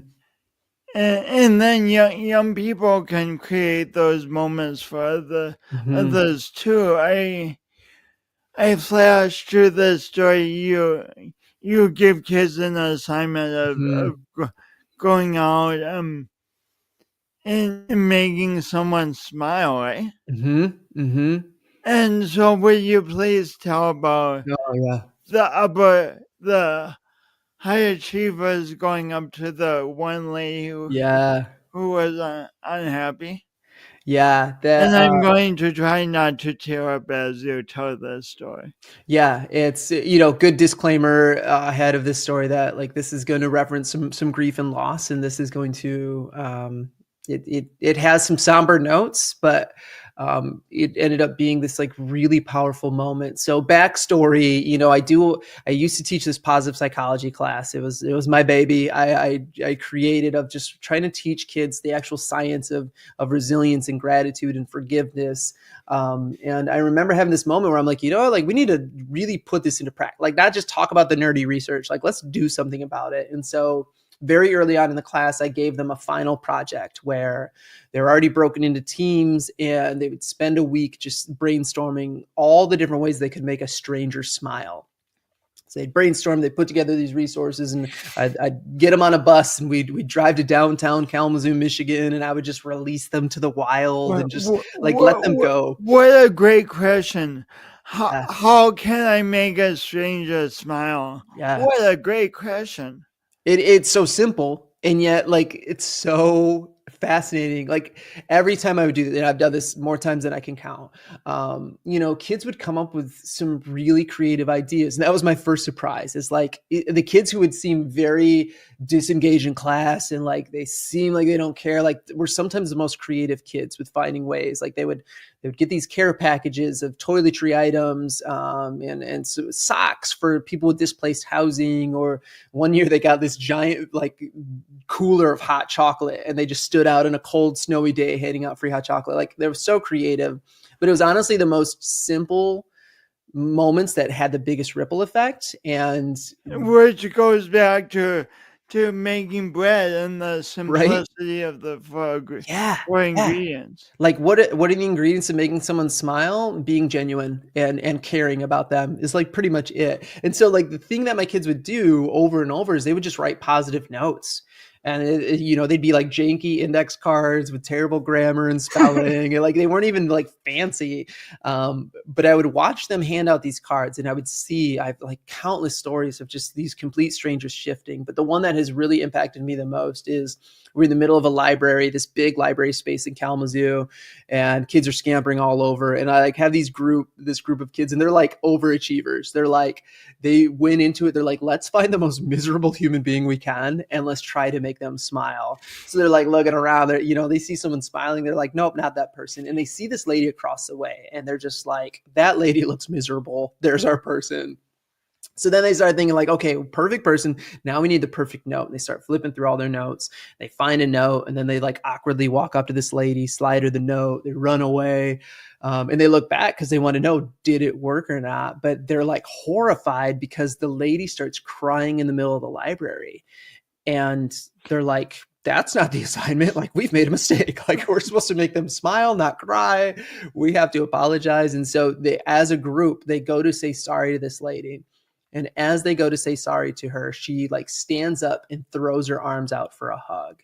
And then young people can create those moments for Mhm. others too. I flashed through the story. You give kids an assignment Mhm. of going out and making someone smile, right? Mhm. Mhm. And so, would you please tell about Oh, yeah. the high achievers going up to the one lady Yeah. who was unhappy? Yeah, And I'm going to try not to tear up as you tell this story. yeah, it's, good disclaimer ahead of this story that like this is going to reference some grief and loss, and this is going to it has some somber notes, but it ended up being this like really powerful moment. So backstory, I used to teach this positive psychology class. It was my baby. I created, of just trying to teach kids the actual science of resilience and gratitude and forgiveness. And I remember having this moment where I'm like, like we need to really put this into practice, like not just talk about the nerdy research, like let's do something about it. And so very early on in the class, I gave them a final project where they're already broken into teams and they would spend a week just brainstorming all the different ways they could make a stranger smile. So they'd brainstorm, they'd put together these resources, and I'd get them on a bus, and we'd drive to downtown Kalamazoo, Michigan, and I would just release them to the wild What and just like let them what go. what a great question! Yeah, How can I make a stranger smile? yeah. What a great question! It's so simple, and yet, like, it's so fascinating. Like, every time I would do that, and I've done this more times than I can count, kids would come up with some really creative ideas, and that was my first surprise. Is like, the kids who would seem very disengaged in class and, like, they seem like they don't care, like, were sometimes the most creative kids with finding ways. Like, they would get these care packages of toiletry items, and so socks for people with displaced housing. Or one year they got this giant like cooler of hot chocolate, and they just stood out in a cold snowy day handing out free hot chocolate. Like they were so creative, but it was honestly the most simple moments that had the biggest ripple effect. And Which goes back to making bread and the right, simplicity of the yeah, four yeah. ingredients. Like what are the ingredients of making someone smile? Being genuine and caring about them is like pretty much it. And so like the thing that my kids would do over and over is they would just write positive notes. And they'd be like janky index cards with terrible grammar and spelling, and like they weren't even like fancy. But I would watch them hand out these cards, and I would see I've like countless stories of just these complete strangers shifting. But the one that has really impacted me the most is we're in the middle of a library, this big library space in Kalamazoo, and kids are scampering all over. And I like have this group of kids, and they're like overachievers. They're like, they went into it. They're like, let's find the most miserable human being we can, and let's try to make them smile. So they're like looking around. They see someone smiling. They're like, nope, not that person. And they see this lady across the way, and they're just like, that lady looks miserable. There's our person. So then they start thinking like, okay, perfect person. Now we need the perfect note. And they start flipping through all their notes. They find a note, and then they like awkwardly walk up to this lady, slide her the note. They run away. And they look back because they want to know, did it work or not? But they're like horrified because the lady starts crying in the middle of the library. And they're like, that's not the assignment. Like, we've made a mistake. Like, we're supposed to make them smile, not cry. We have to apologize. And so they, as a group, they go to say sorry to this lady. And as they go to say sorry to her, she like stands up and throws her arms out for a hug.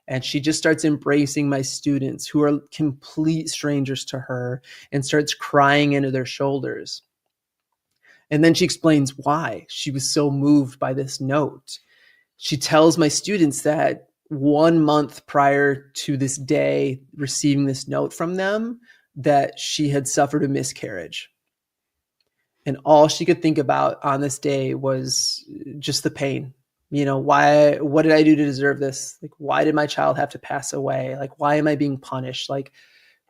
And she just starts embracing my students who are complete strangers to her, and starts crying into their shoulders. And then she explains why she was so moved by this note. She tells my students that 1 month prior to this day receiving this note from them, that she had suffered a miscarriage. And all she could think about on this day was just the pain. What did I do to deserve this? Like, why did my child have to pass away? Like, why am I being punished? Like,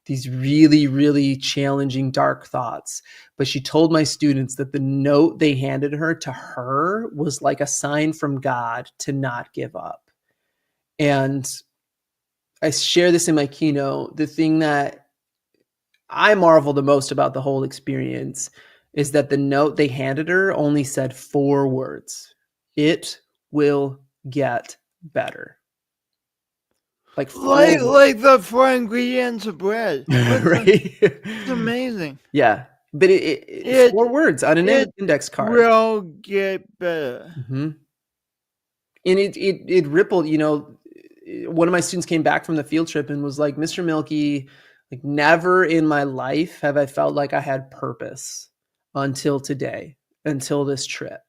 these really, really challenging, dark thoughts. But she told my students that the note they handed her to her was like a sign from God to not give up. And I share this in my keynote. The thing that I marvel the most about the whole experience is that the note they handed her only said 4 words. It will get better. Like the 4 ingredients of bread. Right? It's amazing. Yeah. But it's 4 words on an index card. Will get better. Mm-hmm. And it rippled. One of my students came back from the field trip and was like, Mr. Mielke, like, never in my life have I felt like I had purpose until today, until this trip.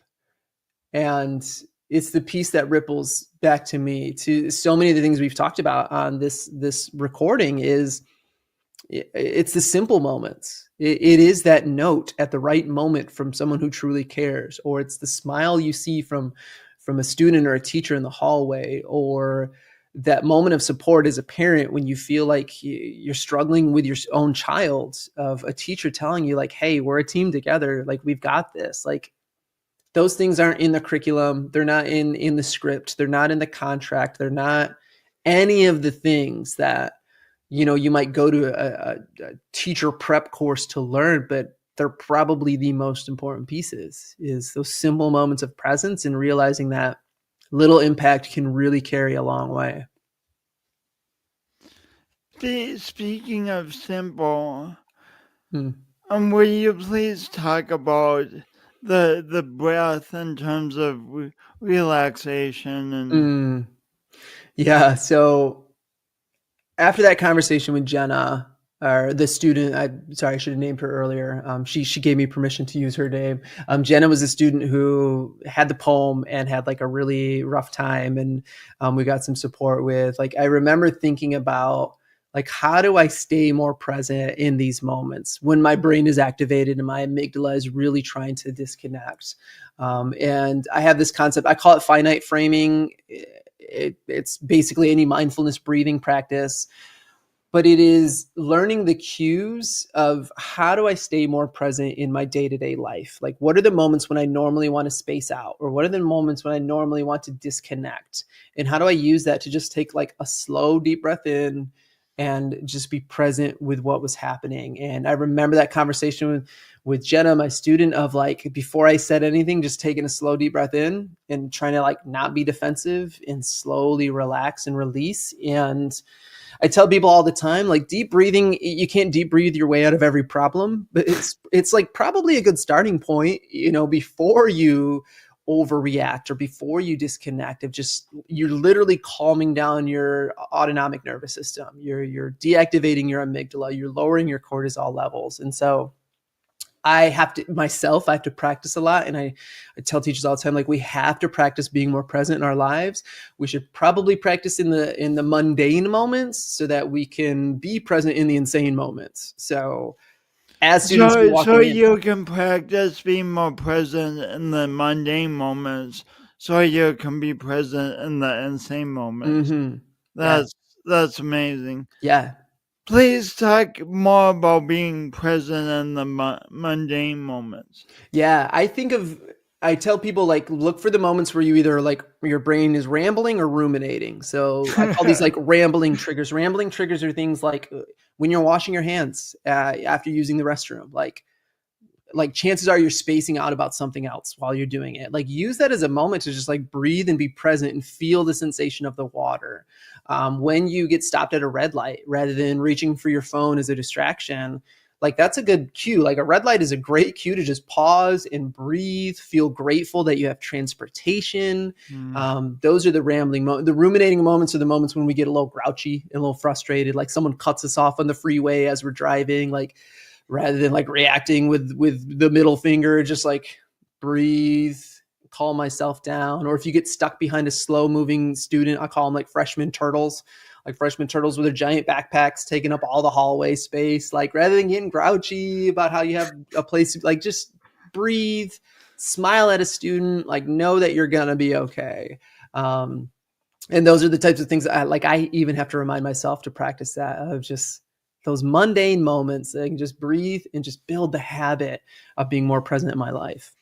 And it's the piece that ripples back to me to so many of the things we've talked about on this recording. Is it's the simple moments. It is that note at the right moment from someone who truly cares, or it's the smile you see from a student or a teacher in the hallway, or that moment of support as a parent when you feel like you're struggling with your own child, of a teacher telling you like, hey, we're a team together. Like, we've got this. Like, those things aren't in the curriculum. They're not in the script. They're not in the contract. They're not any of the things that, you might go to a teacher prep course to learn, but they're probably the most important pieces, is those simple moments of presence and realizing that little impact can really carry a long way. Speaking of simple, will you please talk about the breath in terms of relaxation and Yeah. So after that conversation with Jenna, or the student, I should have named her earlier. She gave me permission to use her name. Jenna was a student who had the poem and had like a really rough time, and we got some support with. Like, I remember thinking about, like, how do I stay more present in these moments when my brain is activated and my amygdala is really trying to disconnect? And I have this concept, I call it finite framing. It's basically any mindfulness breathing practice, but it is learning the cues of how do I stay more present in my day-to-day life? Like, what are the moments when I normally want to space out? Or what are the moments when I normally want to disconnect? And how do I use that to just take like a slow, deep breath in and just be present with what was happening? And I remember that conversation with Jenna, my student, of like, before I said anything, just taking a slow, deep breath in and trying to like not be defensive and slowly relax and release. And I tell people all the time, like, deep breathing, you can't deep breathe your way out of every problem, but it's like probably a good starting point, before you overreact or before you disconnect, of just, you're literally calming down your autonomic nervous system. You're deactivating your amygdala, you're lowering your cortisol levels. And so I have to practice a lot. And I tell teachers all the time, like, we have to practice being more present in our lives. We should probably practice in the mundane moments so that we can be present in the insane moments. So as students be So walking in, you can practice being more present in the mundane moments, so you can be present in the insane moments. yeah, That's amazing. yeah. Please talk more about being present in the mundane moments. Yeah, I tell people, like, look for the moments where you either, like, your brain is rambling or ruminating. So I call these like rambling triggers. Rambling triggers are things like when you're washing your hands after using the restroom, like chances are you're spacing out about something else while you're doing it. Like, use that as a moment to just like breathe and be present and feel the sensation of the water. When you get stopped at a red light, rather than reaching for your phone as a distraction, like, that's a good cue. Like, a red light is a great cue to just pause and breathe, feel grateful that you have transportation. Those are the rambling moments. The ruminating moments are the moments when we get a little grouchy and a little frustrated, like someone cuts us off on the freeway as we're driving, like, rather than like reacting with the middle finger, just like breathe, calm myself down. Or if you get stuck behind a slow moving student, I call them like freshman turtles with their giant backpacks taking up all the hallway space. Like, rather than getting grouchy about how you have a place, like, just breathe, smile at a student, like, know that you're going to be okay. And those are the types of things that I even have to remind myself to practice that, of just those mundane moments that I can just breathe and just build the habit of being more present in my life.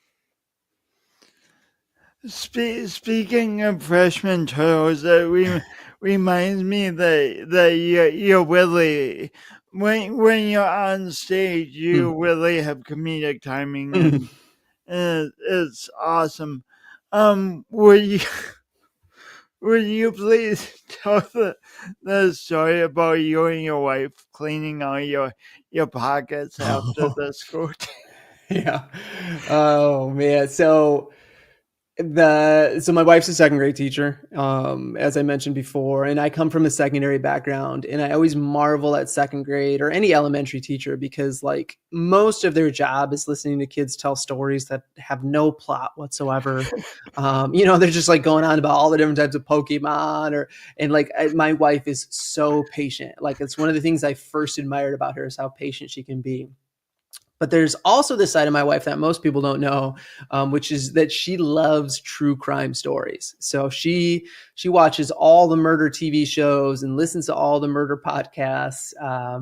Speaking of freshman turtles, that reminds me that you really, when you're on stage, you really have comedic timing, and it's awesome. Would you please tell the story about you and your wife cleaning out your pockets after the school day? Yeah. Oh man. So my wife's a second grade teacher, as I mentioned before, and I come from a secondary background, and I always marvel at second grade or any elementary teacher, because like most of their job is listening to kids tell stories that have no plot whatsoever. They're just like going on about all the different types of Pokemon, my wife is so patient. Like, it's one of the things I first admired about her, is how patient she can be. But there's also this side of my wife that most people don't know, which is that she loves true crime stories. So she watches all the murder TV shows and listens to all the murder podcasts.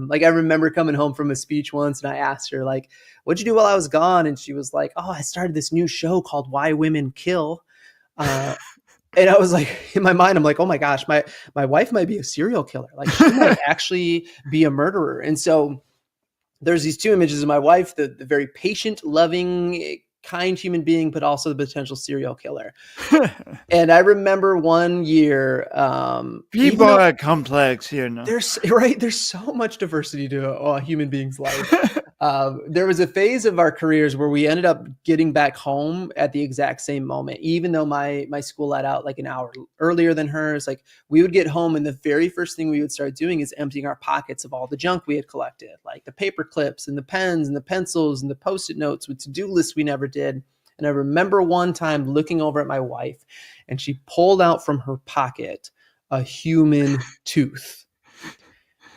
Like, I remember coming home from a speech once, and I asked her, like, what'd you do while I was gone? And she was like, oh, I started this new show called Why Women Kill. And I was like, in my mind, I'm like, oh my gosh, my wife might be a serial killer. Like, she might actually be a murderer. And so there's these two images of my wife, the very patient, loving, kind human being, but also the potential serial killer. And I remember one year, people are complex, There's so much diversity to a human being's life. There was a phase of our careers where we ended up getting back home at the exact same moment, even though my school let out like an hour earlier than hers. Like, we would get home, and the very first thing we would start doing is emptying our pockets of all the junk we had collected, like the paper clips and the pens and the pencils and the Post-it notes with to-do lists we never did. And I remember one time looking over at my wife, and she pulled out from her pocket a human tooth.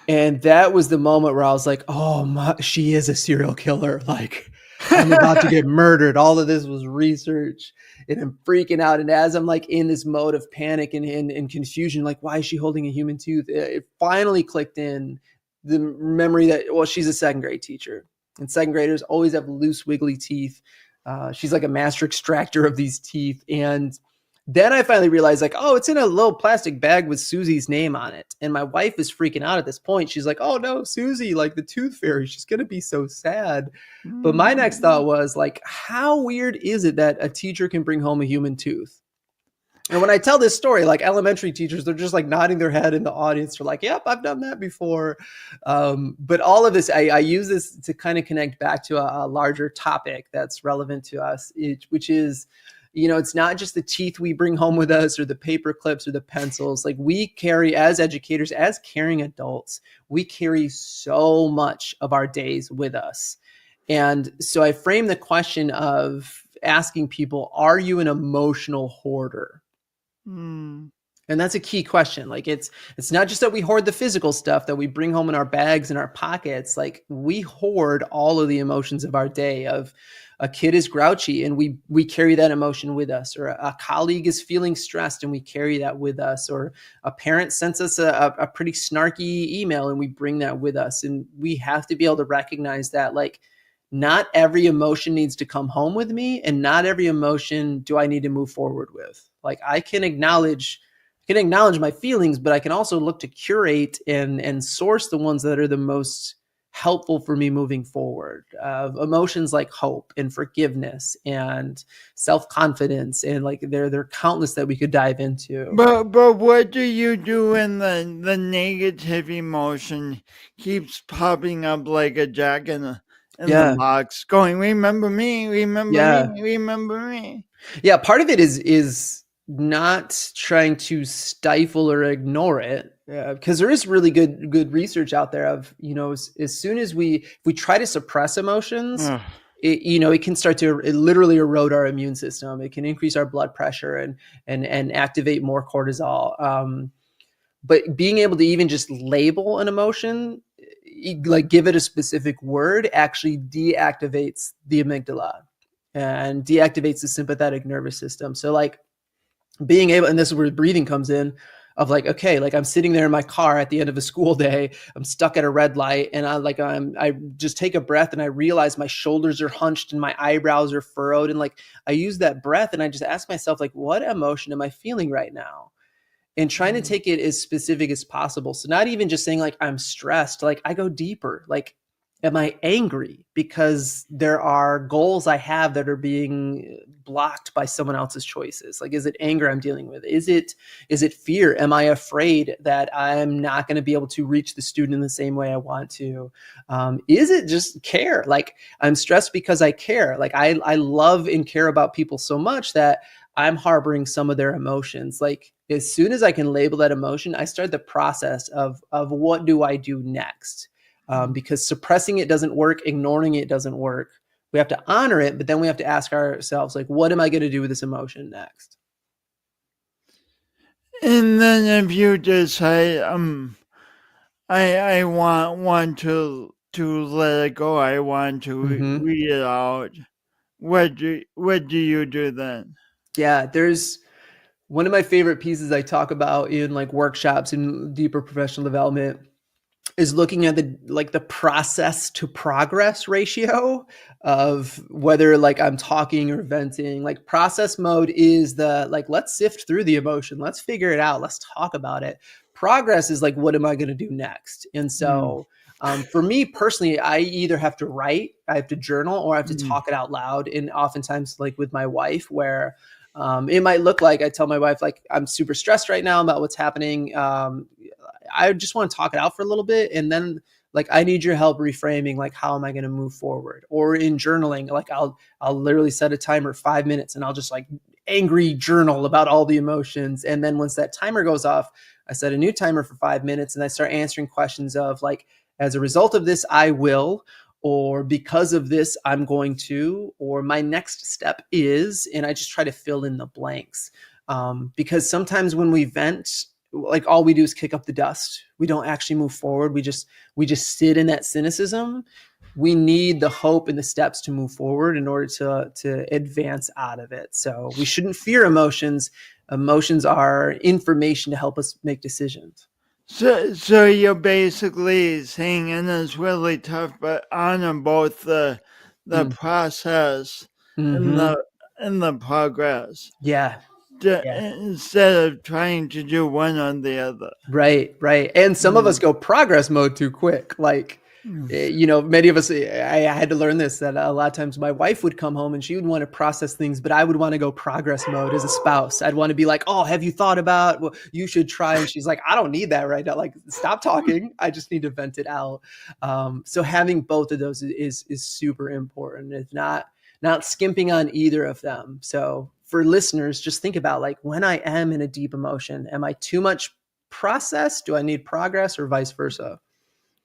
And that was the moment where I was like, oh, she is a serial killer. Like, I'm about to get murdered. All of this was research, and I'm freaking out. And as I'm like in this mode of panic and confusion, like, why is she holding a human tooth? It finally clicked in, the memory that, well, she's a second grade teacher, and second graders always have loose, wiggly teeth. She's like a master extractor of these teeth. And then I finally realized, like, oh, it's in a little plastic bag with Susie's name on it. And my wife is freaking out at this point. She's like, oh no, Susie, like the tooth fairy, she's going to be so sad. But my next thought was, like, how weird is it that a teacher can bring home a human tooth? And when I tell this story, like, elementary teachers, they're just like nodding their head in the audience. They're like, yep, I've done that before. But all of this, I use this to kind of connect back to a larger topic that's relevant to us, which is it's not just the teeth we bring home with us or the paper clips or the pencils. Like, we carry, as educators, as caring adults, we carry so much of our days with us. And so I frame the question of asking people, are you an emotional hoarder? And that's a key question. Like, it's not just that we hoard the physical stuff that we bring home in our bags and our pockets. Like, we hoard all of the emotions of our day. Of a kid is grouchy and we carry that emotion with us, or a colleague is feeling stressed and we carry that with us, or a parent sends us a pretty snarky email and we bring that with us. And we have to be able to recognize that, like, not every emotion needs to come home with me, and not every emotion do I need to move forward with. Like, I can acknowledge my feelings, but I can also look to curate and source the ones that are the most helpful for me moving forward. Emotions like hope and forgiveness and self-confidence, and like there are countless that we could dive into. But what do you do when the negative emotion keeps popping up like a jack in the box, going, remember me, remember me, remember me? Yeah, part of it is not trying to stifle or ignore it, because there is really good research out there of, as soon as we try to suppress emotions, it can start to literally erode our immune system. It can increase our blood pressure and activate more cortisol. But being able to even just label an emotion, like give it a specific word, actually deactivates the amygdala and deactivates the sympathetic nervous system. So like, being able, and this is where breathing comes in, of like, okay, like I'm sitting there in my car at the end of a school day, I'm stuck at a red light, and I just take a breath and I realize my shoulders are hunched and my eyebrows are furrowed. And like, I use that breath and I just ask myself, like, what emotion am I feeling right now? And trying to take it as specific as possible. So not even just saying like, I'm stressed, like I go deeper. Like, am I angry because there are goals I have that are being blocked by someone else's choices? Like, is it anger I'm dealing with? Is it fear? Am I afraid that I'm not going to be able to reach the student in the same way I want to? Is it just care? Like, I'm stressed because I care. Like, I love and care about people so much that I'm harboring some of their emotions. Like, as soon as I can label that emotion, I start the process of what do I do next? Because suppressing it doesn't work, ignoring it doesn't work. We have to honor it, but then we have to ask ourselves, like, what am I going to do with this emotion next? And then if you decide, I want to let it go, I want to read it out, what do you do then? Yeah, there's one of my favorite pieces I talk about in like workshops and deeper professional development is looking at the process to progress ratio of whether like I'm talking or venting. Like, process mode is the like, let's sift through the emotion, let's figure it out, let's talk about it. Progress is like, what am I going to do next? And so for me personally, I either have to write, I have to journal, or I have to talk it out loud. And oftentimes, like with my wife, where it might look like I tell my wife, like, I'm super stressed right now about what's happening. I just want to talk it out for a little bit. And then like, I need your help reframing, like, how am I going to move forward? Or in journaling, like I'll literally set a timer 5 minutes and I'll just like angry journal about all the emotions. And then once that timer goes off, I set a new timer for 5 minutes and I start answering questions of like, as a result of this, I will, or because of this, I'm going to, or my next step is, and I just try to fill in the blanks. Because sometimes when we vent, like, all we do is kick up the dust. We don't actually move forward. We just sit in that cynicism. We need the hope and the steps to move forward in order to advance out of it. So we shouldn't fear emotions. Emotions are information to help us make decisions. So you're basically saying, and it's really tough, but honor both the process and the progress. Yeah. Instead of trying to do one or the other. Right. And some of us go progress mode too quick. Like, many of us, I had to learn this, that a lot of times my wife would come home and she would want to process things, but I would want to go progress mode as a spouse. I'd want to be like, oh, have you thought about, well, you should try. And she's like, I don't need that right now. Like, stop talking. I just need to vent it out. So having both of those is super important. It's not skimping on either of them. So for listeners, just think about like when I am in a deep emotion, am I too much process? Do I need progress or vice versa?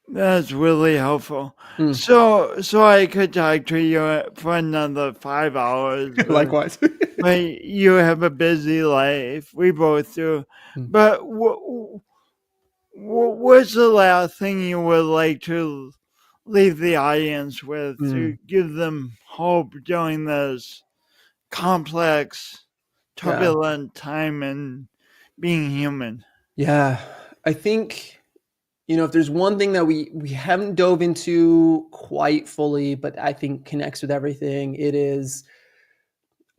That's really helpful. Mm. So I could talk to you for another 5 hours, Likewise. but you have a busy life. We both do. Mm. But what's the last thing you would like to leave the audience with to give them hope during this complex, Yeah. turbulent time and being human? Yeah. I think, if there's one thing that we haven't dove into quite fully, but I think connects with everything, it is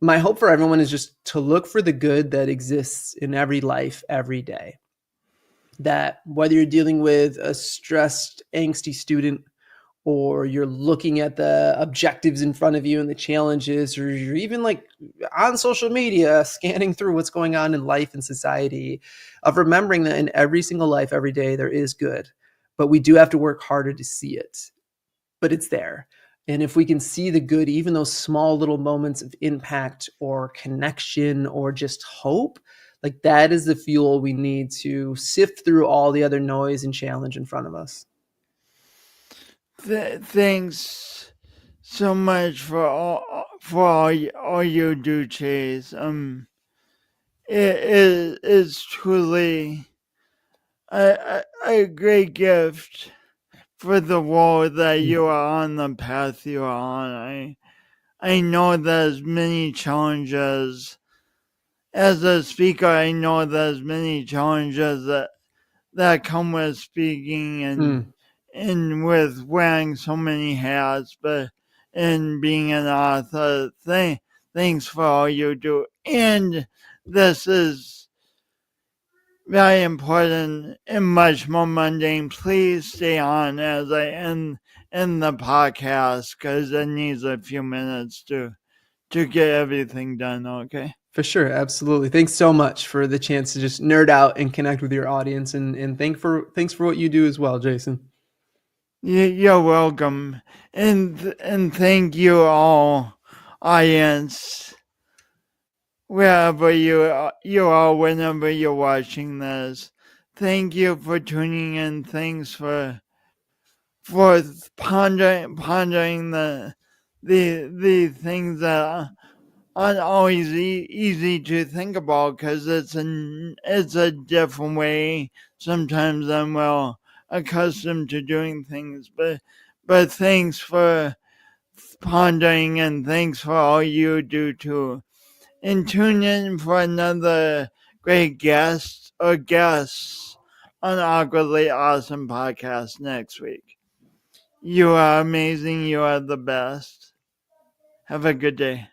my hope for everyone is just to look for the good that exists in every life every day. That whether you're dealing with a stressed, angsty student, or you're looking at the objectives in front of you and the challenges, or you're even like on social media scanning through what's going on in life and society, of remembering that in every single life every day there is good, but we do have to work harder to see it, but it's there. And if we can see the good, even those small little moments of impact or connection or just hope, like that is the fuel we need to sift through all the other noise and challenge in front of us. Thanks so much for all you do, Chase. It is truly a great gift for the world that you are on the path you are on. I know there's many challenges. As a speaker, I know there's many challenges that come with speaking and with wearing so many hats, but and being an author. Thanks for all you do. And this is very important and much more mundane. Please stay on as I end the podcast because it needs a few minutes to get everything done. Okay. For sure, absolutely. Thanks so much for the chance to just nerd out and connect with your audience, and thanks for what you do as well, Jason. You're welcome, and thank you all, audience, wherever you are, whenever you're watching this. Thank you for tuning in. Thanks for pondering the things that aren't always easy to think about because it's a different way sometimes than we're accustomed to doing things. But thanks for pondering and thanks for all you do too. And tune in for another great guest or guests on Awkwardly Awesome podcast next week. You are amazing. You are the best. Have a good day.